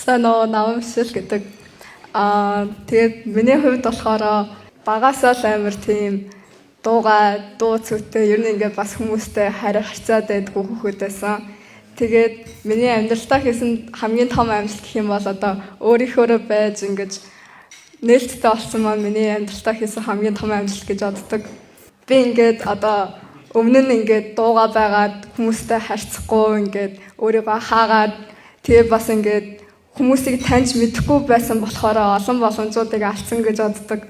Санаа намшил гэдэг. Тэгээд миний хувьд болохоор багасаа л амар тийм дуу цөвтэй ер нь ингээд бас хүмүүстэй харьцаад байдгүй хүүхэд байсан. Тэгээд миний амьдралдаа хийсэн хамгийн том амжилт гэх юм бол одоо өөрийнхөө байж ингэж нээлттэй болсон маань миний амьдралдаа хийсэн хамгийн том амжилт гэж боддог. Би ингээд одоо өмнө нь ингээд дууга байгаад хүмүүстэй харьцахгүй ингээд өөрийгөө хаагаад тэгээ бас ингээд хүмүүсийг таньж мэдэхгүй байсан болохоор олон боломжуудыг алдсан гэж боддог.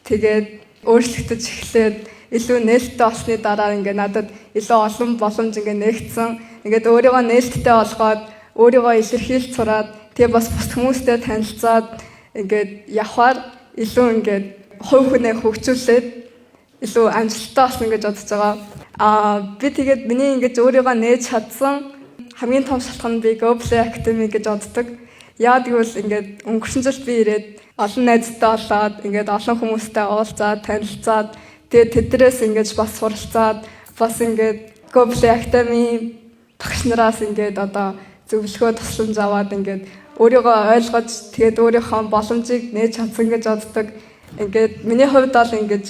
Тэгээд өөрчлөгдөж эхлээд илүү нээлттэй болсны дараа ингээд надад илүү олон боломж ингээд нэгдсэн. Ингээд өөрийгөө нээлттэй болгоод өөрийгөө илэрхийлж сураад тэгээ бас бус хүмүүстэй танилцаад ингээд явхаар илүү ингээд хувь хүнээ хөгжүүлээд илүү амжилттай болсон гэж бодож байгаа. Би тэгээд миний ингэж өөрийгөө нээж чадсан хамгийн том шалтгаан нь би GoPlay Academy гэж боддог. Яагаад гэвэл ингээд өнгөрсөн жил би ирээд олон найзтай болоод ингээд олон хүмүүстэй уулзаад танилцаад тэгээд тэднээс ингээд бас суралцаад бас ингээд GoPlay Academy багш нараас ингээд одоо зөвлөгөө тусламж аваад ингээд өөрийгөө ойлгож тэгээд өөрийнхөө боломжийг нээж чадсан гэж боддог. Ингээд миний хувьд бол ингээд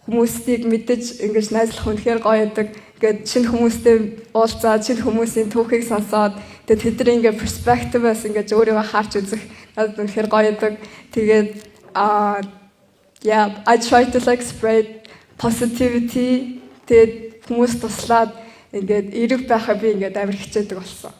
хүмүүсийг мэдэж ингэж найзлах үнэхээр гоё байдаг. Ингээд шинэ хүмүүстэй уулзаад шинэ хүмүүсийн түүхийг сонсоод тэгээд тэдний ингээд перспективээс ингэж өөрийгөө харж үзэх надад үнэхээр гоё байдаг. Тэгээд I try to like spread positivity. Тэгээд хүмүүс туслаад ингээд эрэг байхаа би ингээд амар хичээдэг болсон.